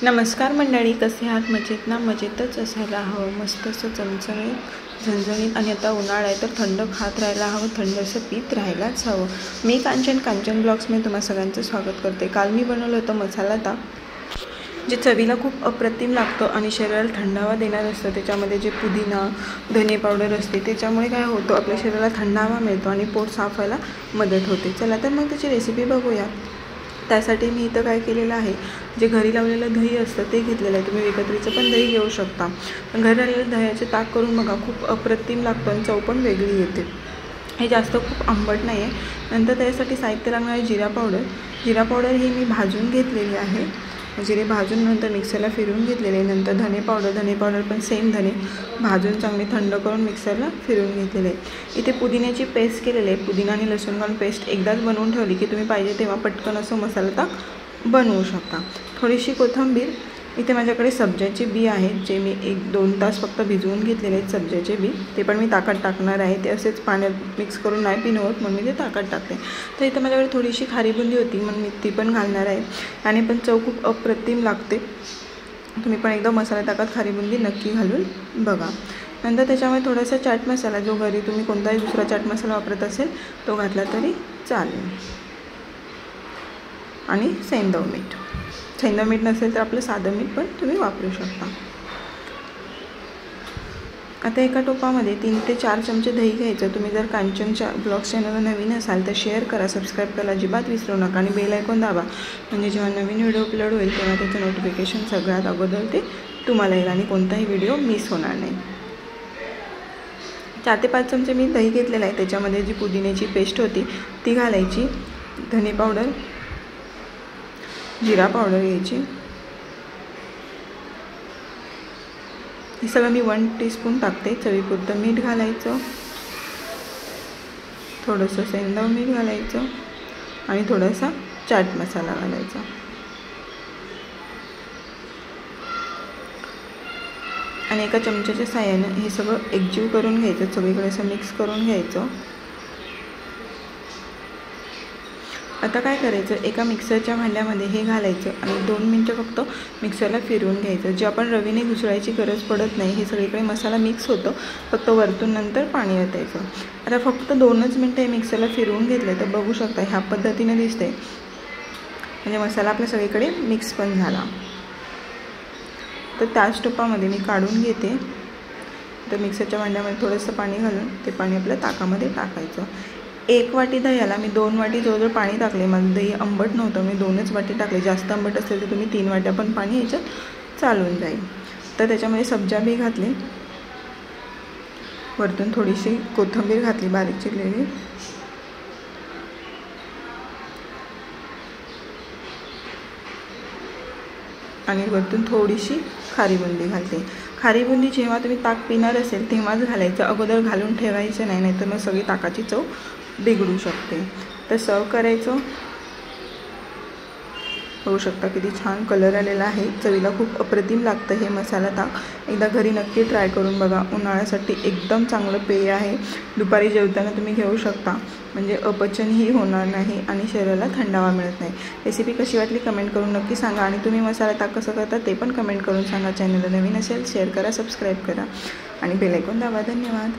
नमस्कार मंडळी, कसे आहात? मजेत ना? मजेतच असायला हवं. मस्त असं चमचमीत झणझणीत. आणि आता उन्हाळा आहे तर थंड खात राहायला हवं, थंड असं पीत राहायलाच हवं. मी कांचन ब्लॉग्समध्ये तुम्हा सगळ्यांचं स्वागत करते. काल मी बनवलं होतं मसाला ताक, जे चवीला खूप अप्रतिम लागतं आणि शरीराला थंडावा देणार असतं. त्याच्यामध्ये जे पुदिना, धने पावडर असते, त्याच्यामुळे काय होतं, आपल्या शरीराला थंडावा मिळतो आणि पोट साफ व्हायला मदत होते. चला तर मग त्याची रेसिपी बघूया. त्यासाठी मी इथं काय केलेलं आहे, जे घरी लावलेलं दही असतं ते घेतलेलं आहे. तुम्ही विकत्रीचं पण दही घेऊ शकता, पण घरी लावलेलं दह्याचे ताक करून बघा, खूप अप्रतिम लागतं आणि चव पण वेगळी येते. हे जास्त खूप आंबट नाही आहे. नंतर त्यासाठी साहित्य लागणार आहे जिरा पावडर ही मी भाजून घेतलेली आहे. जिरे भाजून नंतर मिक्सरला फिरवून घेतलेले. नंतर धने पावडर पण सेम धने भाजून चांगले थंड करून मिक्सरला फिरवून घेतलेले आहे. इथे पुदिन्याची पेस्ट केलेली आहे. पुदिना आणि लसूण घालून पेस्ट एकदाच बनवून ठेवली की तुम्ही पाहिजे तेव्हा पटकन असं मसाला ताक बनवू शकता. थोडीशी कोथिंबीर. इथे माझ्याकडे सब्जाचे बी आहेत, जे मी 1-2 तास फक्त भिजवून घेतलेले आहेत सब्जाचे बी. ते पण मी ताकात टाकणार आहे. ते असेच पाण्यात मिक्स करून नाही पिणं होत, म्हणून मी ते ताकात टाकते. तर इथे माझ्याकडे थोडीशी खारी बुंदी होती, म्हणून मी ती पण घालणार आहे. आणि पण चव खूप अप्रतिम लागते. तुम्ही पण एकदा मसाला ताकात खारी बुंदी नक्की घालून बघा. नंतर त्याच्यामध्ये थोडासा चाट मसाला, जो घरी तुम्ही कोणताही दुसरा चाट मसाला वापरत असेल तो घातला तरी चालेल. आणि सेंधव मीठ नसेल तर आपलं साधं मीठ पण तुम्ही वापरू शकता. आता एका टोपामध्ये 3 ते 4 चमचे दही घ्यायचं. तुम्ही जर कांचनच्या ब्लॉग्स चॅनलला नवीन असाल तर शेअर करा, सबस्क्राईब करायला अजिबात विसरू नका आणि बेल आयकॉन दाबा, म्हणजे जेव्हा नवीन व्हिडिओ अपलोड होईल तेव्हा त्याचं नोटिफिकेशन सगळ्यात अगोदर ते तुम्हाला येईल आणि कोणताही व्हिडिओ मिस होणार नाही. 4 ते 5 चमचे मी दही घेतलेलं आहे. त्याच्यामध्ये जी पुदिन्याची पेस्ट होती ती घालायची. धने पावडर, जिरा पावडर घ्यायची. हे सगळं मी 1 टीस्पून टाकते. चवीपुरतं मीठ घालायचं, थोडंसं सेंधव मीठ घालायचं आणि थोडासा चाट मसाला घालायचा. आणि एका चमच्याच्या साहाय्याने हे सगळं एकजीव करून घ्यायचं, सगळीकडे असं मिक्स करून घ्यायचं. आता काय करायचं, एका मिक्सरच्या भांड्यामध्ये हे घालायचं आणि 2 मिनटं फक्त मिक्सरला फिरवून घ्यायचं. जे आपण रवीने घुसळायची गरज पडत नाही. हे सगळीकडे मसाला मिक्स होतं, फक्त वरतून नंतर पाणी ओतायचं. आता फक्त 2च मिनटं हे मिक्सरला फिरवून घेतलं तर बघू शकता ह्या पद्धतीने दिसते, म्हणजे मसाला आपल्या सगळीकडे मिक्स पण झाला. तर त्याच टोपामध्ये मी काढून घेते. तर मिक्सरच्या भांड्यामध्ये थोडंसं पाणी घालून ते पाणी आपल्या ताकामध्ये टाकायचं. 1 वाटी दह्याला मी 2 वाटी जवळजवळ पाणी टाकले. माझं दही आंबट नव्हतं, मी 2च वाटी टाकले. जास्त आंबट असेल तर तुम्ही 3 वाट्या पण पाणी ह्याच्यात चालून जाईल. तर त्याच्यामध्ये सब्जा बी घातले, वरतून थोडीशी कोथिंबीर घातली बारीक चिरलेली, आणि वरतून थोडीशी खारी बुंदी घालते. खारी बुंदी जेव्हा तुम्ही ताक पिणार असेल तेव्हाच घालायचं, अगोदर घालून ठेवायचं नाही, नाहीतर मग सगळी ताकाची चव बिघडू शकते. तर सर्व करायचं. होऊ शकता किती छान कलर आलेला आहे. चवीला खूप अप्रतिम लागतं हे मसाला ताक. एकदा घरी नक्की ट्राय करून बघा. उन्हाळ्यासाठी एकदम चांगलं पेय आहे. दुपारी जेवताना तुम्ही घेऊ शकता, म्हणजे अपचनही होणार नाही आणि शरीराला थंडावा मिळत नाही. रेसिपी कशी वाटली कमेंट करून नक्की सांगा. आणि तुम्ही मसाला ताक कसं करता ते पण कमेंट करून सांगा. चॅनलला नवीन असेल शेअर करा, सबस्क्राईब करा आणि बेल आयकॉन दाबा. धन्यवाद.